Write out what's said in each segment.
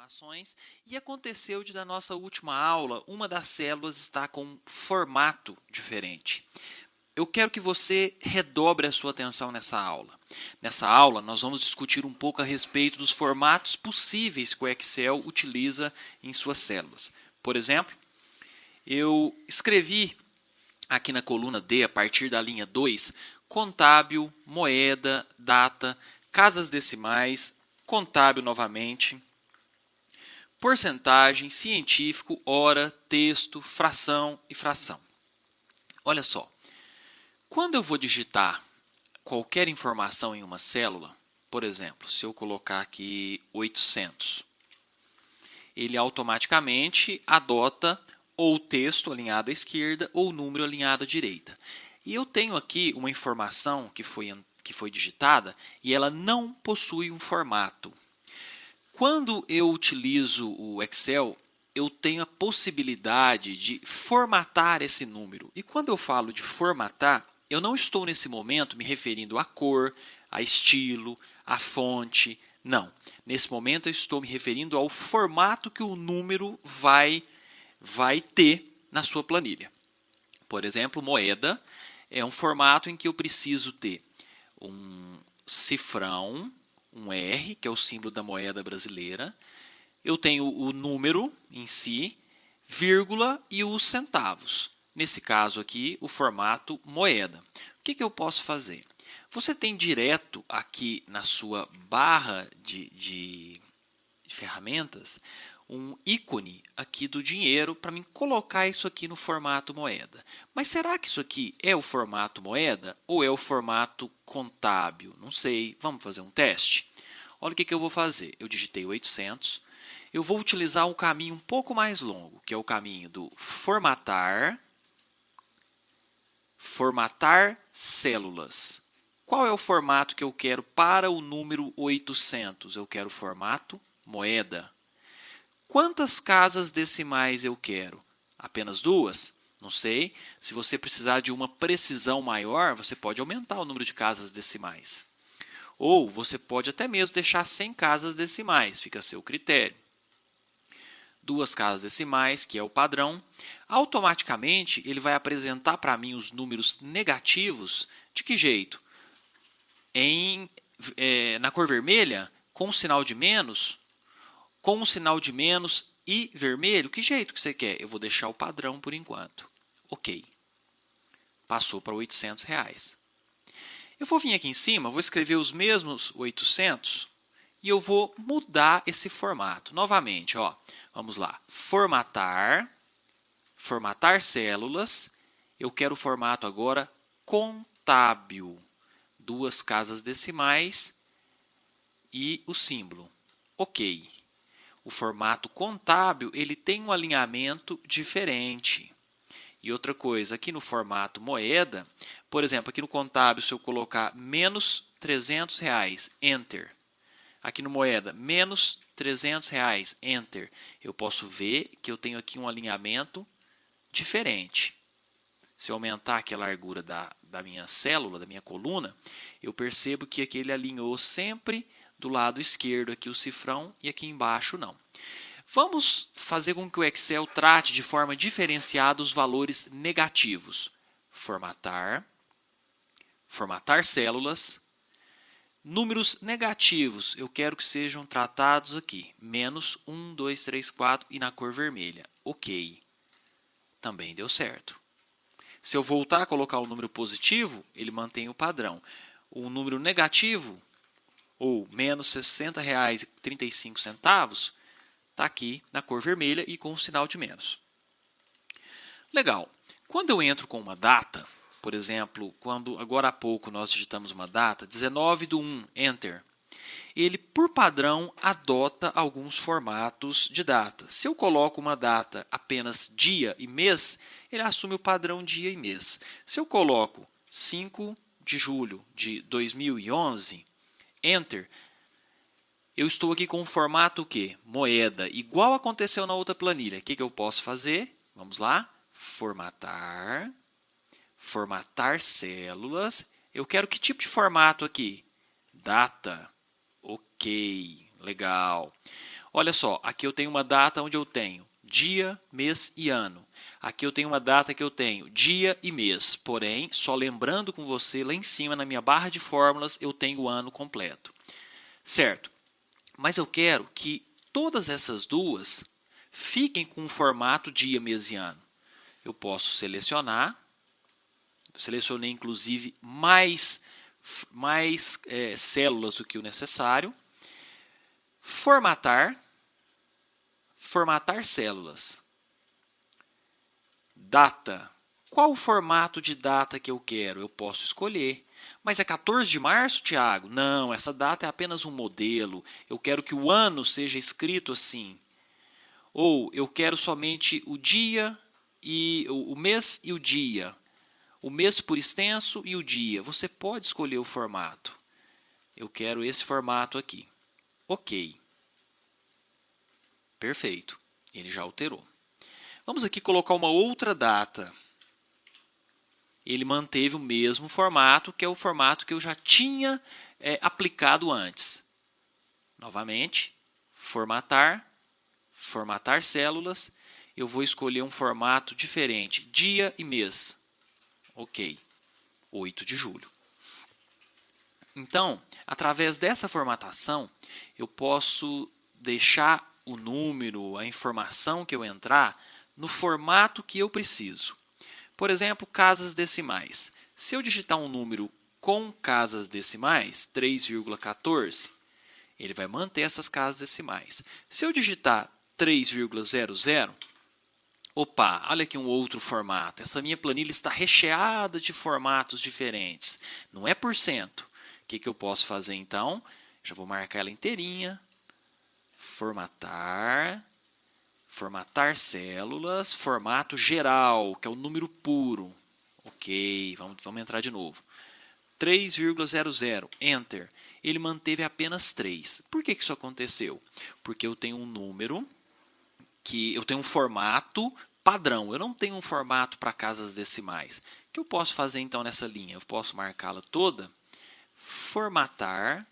informações e aconteceu de da nossa última aula, uma das células está com um formato diferente. Eu quero que você redobre a sua atenção nessa aula. Nessa aula, nós vamos discutir um pouco a respeito dos formatos possíveis que o Excel utiliza em suas células. Por exemplo, eu escrevi aqui na coluna D, a partir da linha 2, contábil, moeda, data, casas decimais, contábil novamente, porcentagem, científico, hora, texto, fração e fração. Olha só, quando eu vou digitar qualquer informação em uma célula, por exemplo, se eu colocar aqui 800, ele automaticamente adota ou o texto alinhado à esquerda ou o número alinhado à direita. E eu tenho aqui uma informação que foi digitada e ela não possui um formato. Quando eu utilizo o Excel, eu tenho a possibilidade de formatar esse número. E quando eu falo de formatar, eu não estou nesse momento me referindo à cor, a estilo, à fonte. Não. Nesse momento eu estou me referindo ao formato que o número vai ter na sua planilha. Por exemplo, moeda é um formato em que eu preciso ter um cifrão, um R, que é o símbolo da moeda brasileira. Eu tenho o número em si, vírgula e os centavos. Nesse caso aqui, o formato moeda. O que eu posso fazer? Você tem direto aqui na sua barra de ferramentas um ícone aqui do dinheiro para mim colocar isso aqui no formato moeda. Mas será que isso aqui é o formato moeda ou é o formato contábil? Não sei. Vamos fazer um teste? Olha o que eu vou fazer. Eu digitei 800. Eu vou utilizar um caminho um pouco mais longo, que é o caminho do formatar células. Qual é o formato que eu quero para o número 800? Eu quero o formato moeda. Quantas casas decimais eu quero? Apenas 2? Não sei. Se você precisar de uma precisão maior, você pode aumentar o número de casas decimais. Ou você pode até mesmo deixar 100 casas decimais, fica a seu critério. 2 casas decimais, que é o padrão. Automaticamente, ele vai apresentar para mim os números negativos. De que jeito? Na cor vermelha, com um sinal de menos, com um sinal de menos e vermelho. Que jeito que você quer? Eu vou deixar o padrão por enquanto. Ok. Passou para R$800. Eu vou vir aqui em cima, vou escrever os mesmos 800 e eu vou mudar esse formato. Novamente, ó, vamos lá. Formatar células. Eu quero o formato agora contábil. 2 casas decimais e o símbolo. Ok. O formato contábil ele tem um alinhamento diferente. E outra coisa, aqui no formato moeda, por exemplo, aqui no contábil, se eu colocar menos R$300, Enter. Aqui no moeda, menos R$300, Enter. Eu posso ver que eu tenho aqui um alinhamento diferente. Se eu aumentar aqui a largura da minha célula, da minha coluna, eu percebo que aqui ele alinhou sempre do lado esquerdo aqui o cifrão e aqui embaixo não. Vamos fazer com que o Excel trate de forma diferenciada os valores negativos. Formatar células. Números negativos, eu quero que sejam tratados aqui. Menos 1, 2, 3, 4 e na cor vermelha. Ok. Também deu certo. Se eu voltar a colocar o número positivo, ele mantém o padrão. O número negativo, ou menos R$60,35, está aqui na cor vermelha e com o sinal de menos. Legal. Quando eu entro com uma data, por exemplo, quando agora há pouco nós digitamos uma data, 19/1, Enter, ele, por padrão, adota alguns formatos de data. Se eu coloco uma data apenas dia e mês, ele assume o padrão dia e mês. Se eu coloco 5 de julho de 2011, Enter, eu estou aqui com o formato o quê? Moeda, igual aconteceu na outra planilha. O que eu posso fazer? Vamos lá. Formatar células. Eu quero que tipo de formato aqui? Data. Ok, legal. Olha só, aqui eu tenho uma data onde eu tenho dia, mês e ano. Aqui eu tenho uma data que eu tenho dia e mês. Porém, só lembrando com você, lá em cima na minha barra de fórmulas, eu tenho o ano completo. Certo? Mas eu quero que todas essas duas fiquem com o formato dia, mês e ano. Eu posso selecionar, selecionei inclusive mais células do que o necessário, formatar células, data. Qual o formato de data que eu quero? Eu posso escolher. Mas é 14 de março, Tiago? Não, essa data é apenas um modelo. Eu quero que o ano seja escrito assim. Ou eu quero somente o dia e o mês e o dia. O mês por extenso e o dia. Você pode escolher o formato. Eu quero esse formato aqui. Ok. Perfeito. Ele já alterou. Vamos aqui colocar uma outra data. Ele manteve o mesmo formato, que é o formato que eu já tinha aplicado antes. Novamente, formatar células. Eu vou escolher um formato diferente, dia e mês. Ok, 8 de julho. Então, através dessa formatação, eu posso deixar o número, a informação que eu entrar, no formato que eu preciso. Por exemplo, casas decimais. Se eu digitar um número com casas decimais, 3,14, ele vai manter essas casas decimais. Se eu digitar 3,00, opa, olha aqui um outro formato. Essa minha planilha está recheada de formatos diferentes. Não é por cento. O que eu posso fazer então? Já vou marcar ela inteirinha. Formatar células, formato geral, que é o número puro. Ok, vamos entrar de novo. 3,00, Enter. Ele manteve apenas 3. Por que isso aconteceu? Porque eu tenho um número, eu tenho um formato padrão. Eu não tenho um formato para casas decimais. O que eu posso fazer então nessa linha? Eu posso marcá-la toda, formatar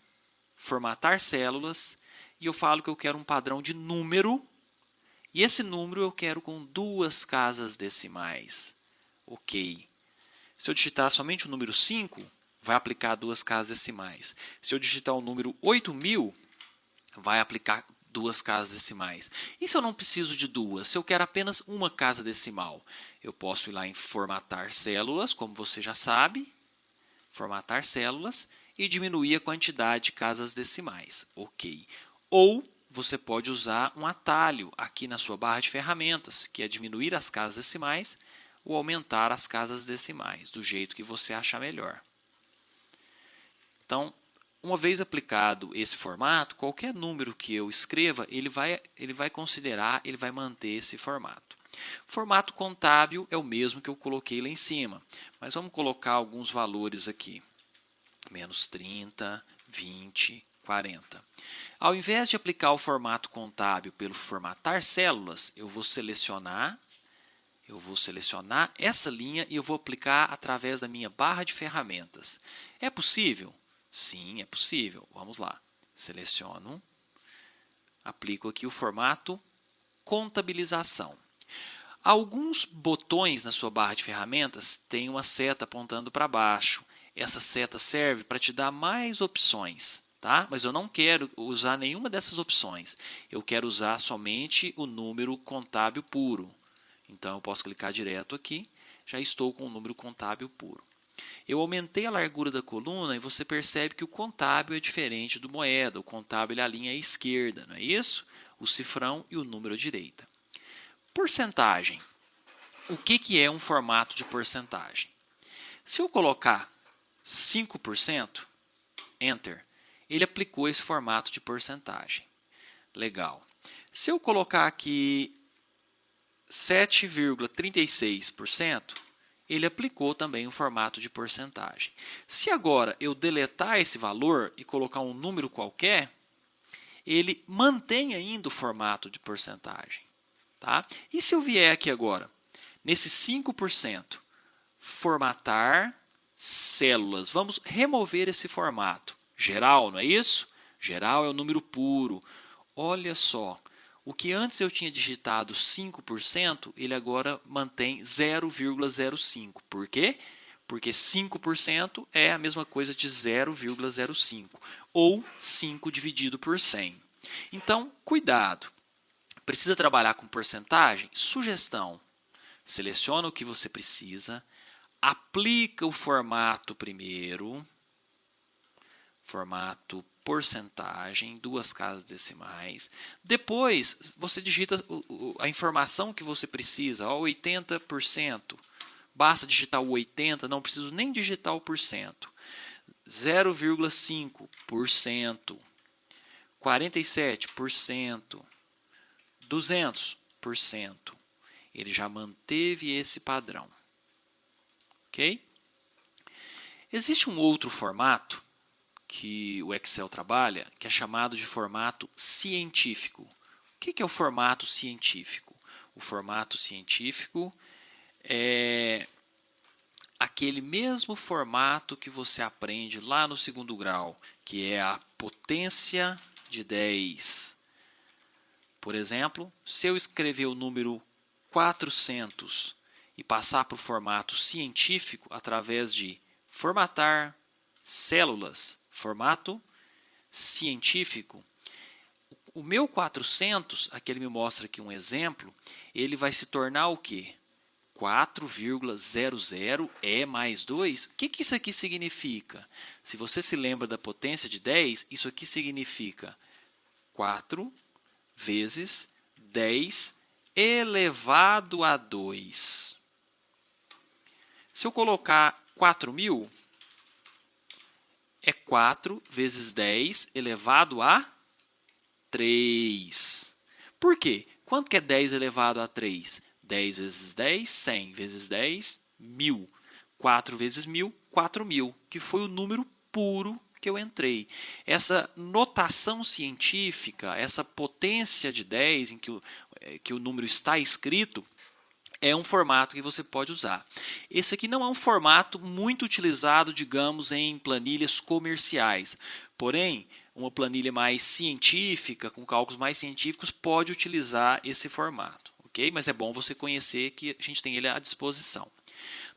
células, e eu falo que eu quero um padrão de número, e esse número eu quero com 2 casas decimais. Ok. Se eu digitar somente o número 5, vai aplicar 2 casas decimais. Se eu digitar o número 8.000, vai aplicar 2 casas decimais. E se eu não preciso de 2? Se eu quero apenas uma casa decimal, eu posso ir lá em formatar células, como você já sabe, formatar células, e diminuir a quantidade de casas decimais. Ok. Ou você pode usar um atalho aqui na sua barra de ferramentas, que é diminuir as casas decimais ou aumentar as casas decimais, do jeito que você achar melhor. Então, uma vez aplicado esse formato, qualquer número que eu escreva, ele vai considerar, ele vai manter esse formato. Formato contábil é o mesmo que eu coloquei lá em cima, mas vamos colocar alguns valores aqui. Menos 30, 20, 40. Ao invés de aplicar o formato contábil pelo formatar células, eu vou selecionar essa linha e eu vou aplicar através da minha barra de ferramentas. É possível? Sim, é possível. Vamos lá. Seleciono, aplico aqui o formato contabilização. Alguns botões na sua barra de ferramentas têm uma seta apontando para baixo. Essa seta serve para te dar mais opções, tá? Mas eu não quero usar nenhuma dessas opções. Eu quero usar somente o número contábil puro. Então, eu posso clicar direto aqui, já estou com o número contábil puro. Eu aumentei a largura da coluna e você percebe que o contábil é diferente do moeda. O contábil é a linha à esquerda, não é isso? O cifrão e o número à direita. Porcentagem. O que é um formato de porcentagem? Se eu colocar 5%, Enter, ele aplicou esse formato de porcentagem. Legal. Se eu colocar aqui 7,36%, ele aplicou também o formato de porcentagem. Se agora eu deletar esse valor e colocar um número qualquer, ele mantém ainda o formato de porcentagem. Tá? E se eu vier aqui agora, nesse 5%, formatar células, vamos remover esse formato. Geral, não é isso? Geral é o número puro. Olha só, o que antes eu tinha digitado 5%, ele agora mantém 0,05. Por quê? Porque 5% é a mesma coisa de 0,05, ou 5 dividido por 100. Então, cuidado. Precisa trabalhar com porcentagem? Sugestão. Seleciona o que você precisa, aplica o formato primeiro, formato porcentagem, 2 casas decimais. Depois, você digita a informação que você precisa, 80%. Basta digitar o 80%, não preciso nem digitar o porcento. 0,5%, 47%, 200%. Ele já manteve esse padrão. Ok? Existe um outro formato que o Excel trabalha, que é chamado de formato científico. O que é o formato científico? O formato científico é aquele mesmo formato que você aprende lá no 2º grau, que é a potência de 10. Por exemplo, se eu escrever o número 400 e passar para o formato científico através de formatar células, formato científico, o meu 400, aqui ele me mostra aqui um exemplo, ele vai se tornar o quê? 4,00 é mais 2? O que isso aqui significa? Se você se lembra da potência de 10, isso aqui significa 4 vezes 10 elevado a 2. Se eu colocar 4.000, é 4 vezes 10 elevado a 3. Por quê? Quanto que é 10 elevado a 3? 10 vezes 10, 100 vezes 10, 1.000. 4 vezes 1.000, 4.000, que foi o número puro que eu entrei. Essa notação científica, essa potência de 10 em que o número está escrito, é um formato que você pode usar. Esse aqui não é um formato muito utilizado, digamos, em planilhas comerciais. Porém, uma planilha mais científica, com cálculos mais científicos, pode utilizar esse formato. Ok? Mas é bom você conhecer que a gente tem ele à disposição.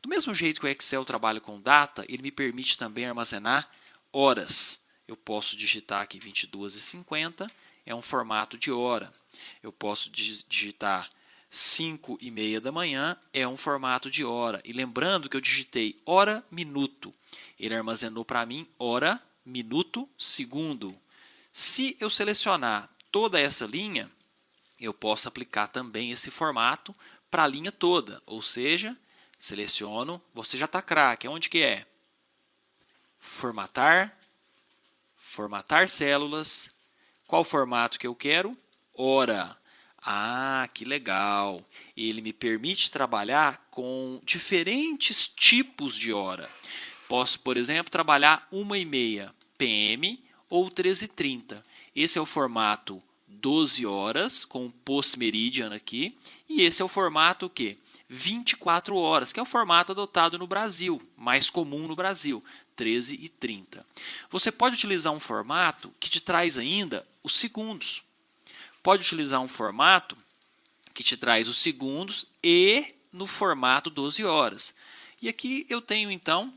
Do mesmo jeito que o Excel trabalha com data, ele me permite também armazenar horas. Eu posso digitar aqui 22h50, é um formato de hora. Eu posso digitar 5h30 da manhã, é um formato de hora. E lembrando que eu digitei hora, minuto. Ele armazenou para mim hora, minuto, segundo. Se eu selecionar toda essa linha, eu posso aplicar também esse formato para a linha toda. Ou seja, seleciono, você já está craque, onde que é? Formatar, formatar células. Qual formato que eu quero? Hora. Ah, que legal! Ele me permite trabalhar com diferentes tipos de hora. Posso, por exemplo, trabalhar 1h30 PM ou 13h30. Esse é o formato 12 horas, com post-meridian aqui. E esse é o formato o quê? 24 horas, que é o formato adotado no Brasil, mais comum no Brasil, 13h30. Você pode utilizar um formato que te traz ainda os segundos. Pode utilizar um formato que te traz os segundos e no formato 12 horas. E aqui eu tenho, então,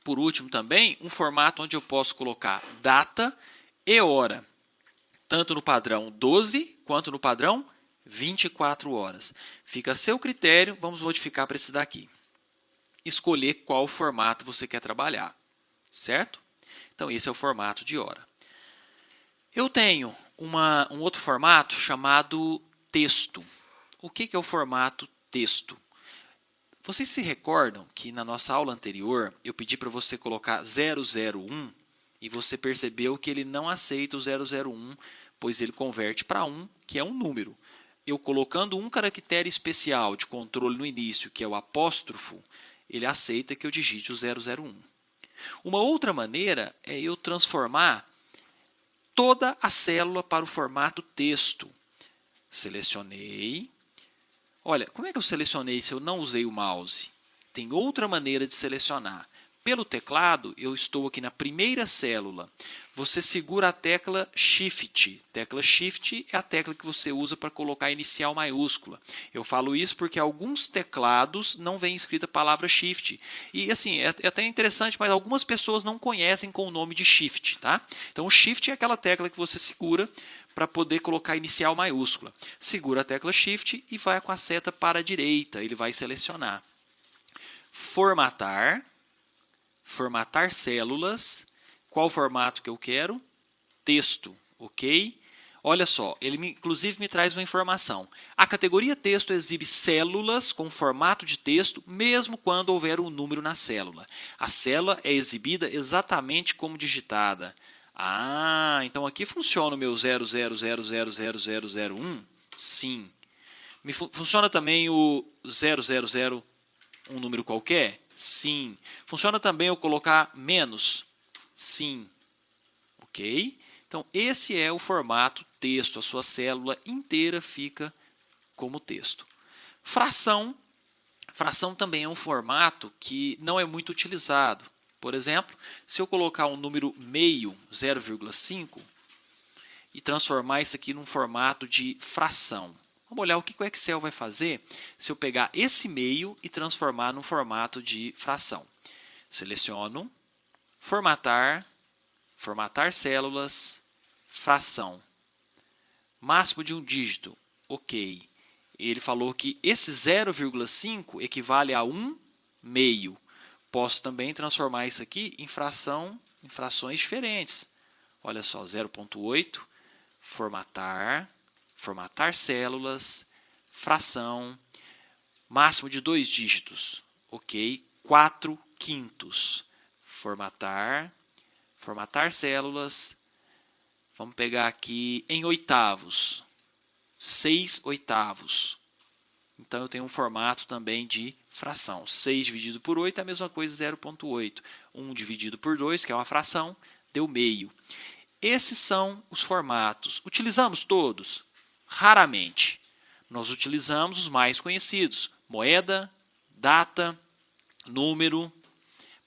por último também, um formato onde eu posso colocar data e hora, tanto no padrão 12 quanto no padrão 24 horas. Fica a seu critério, vamos modificar para esse daqui. Escolher qual formato você quer trabalhar, certo? Então, esse é o formato de hora. Eu tenho um outro formato chamado texto. O que é o formato texto? Vocês se recordam que na nossa aula anterior eu pedi para você colocar 001 e você percebeu que ele não aceita o 001, pois ele converte para 1, que é um número. Eu colocando um caractere especial de controle no início, que é o apóstrofo, ele aceita que eu digite o 001. Uma outra maneira é eu transformar toda a célula para o formato texto. Selecionei. Olha, como é que eu selecionei se eu não usei o mouse? Tem outra maneira de selecionar. Pelo teclado, eu estou aqui na primeira célula. Você segura a tecla Shift. Tecla Shift é a tecla que você usa para colocar inicial maiúscula. Eu falo isso porque alguns teclados não vem escrita a palavra Shift. E assim, é até interessante, mas algumas pessoas não conhecem com o nome de Shift, tá? Então o Shift é aquela tecla que você segura para poder colocar inicial maiúscula. Segura a tecla Shift e vai com a seta para a direita. Ele vai selecionar. Formatar. Formatar células. Qual formato que eu quero? Texto, ok? Olha só, ele inclusive me traz uma informação. A categoria texto exibe células com formato de texto, mesmo quando houver um número na célula. A célula é exibida exatamente como digitada. Ah, então aqui funciona o meu 00000001? Sim. Funciona também o 000, um número qualquer? Sim. Funciona também eu colocar menos? Sim. Ok? Então, esse é o formato texto. A sua célula inteira fica como texto. Fração. Fração também é um formato que não é muito utilizado. Por exemplo, se eu colocar um número meio, 0,5, e transformar isso aqui num formato de fração. Vamos olhar o que o Excel vai fazer se eu pegar esse meio e transformar num formato de fração. Seleciono, formatar, formatar células, fração. Máximo de um dígito, ok. Ele falou que esse 0,5 equivale a 1 meio. Posso também transformar isso aqui em frações diferentes. Olha só, 0,8, formatar, formatar células, fração, máximo de 2 dígitos, ok, 4/5. Formatar, formatar células, vamos pegar aqui em oitavos, 6/8. Então eu tenho um formato também de fração. 6 dividido por 8 é a mesma coisa, 0,8. 1 dividido por 2, que é uma fração, deu meio. Esses são os formatos. Utilizamos todos? Raramente. Nós utilizamos os mais conhecidos. Moeda, data, número,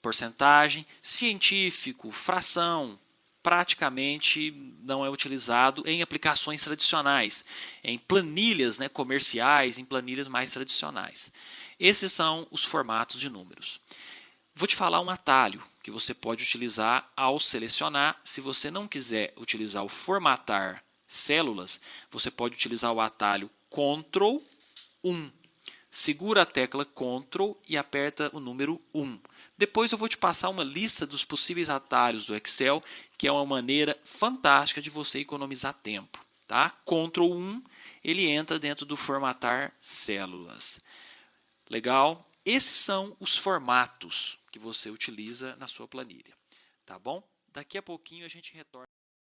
porcentagem, científico, fração. Praticamente não é utilizado em aplicações tradicionais, em planilhas, né, comerciais, em planilhas mais tradicionais. Esses são os formatos de números. Vou te falar um atalho que você pode utilizar ao selecionar. Se você não quiser utilizar o formatar células, você pode utilizar o atalho Ctrl 1. Segura a tecla Ctrl e aperta o número 1. Depois eu vou te passar uma lista dos possíveis atalhos do Excel, que é uma maneira fantástica de você economizar tempo. Tá? Ctrl 1, ele entra dentro do formatar células. Legal? Esses são os formatos que você utiliza na sua planilha. Tá bom? Daqui a pouquinho a gente retorna.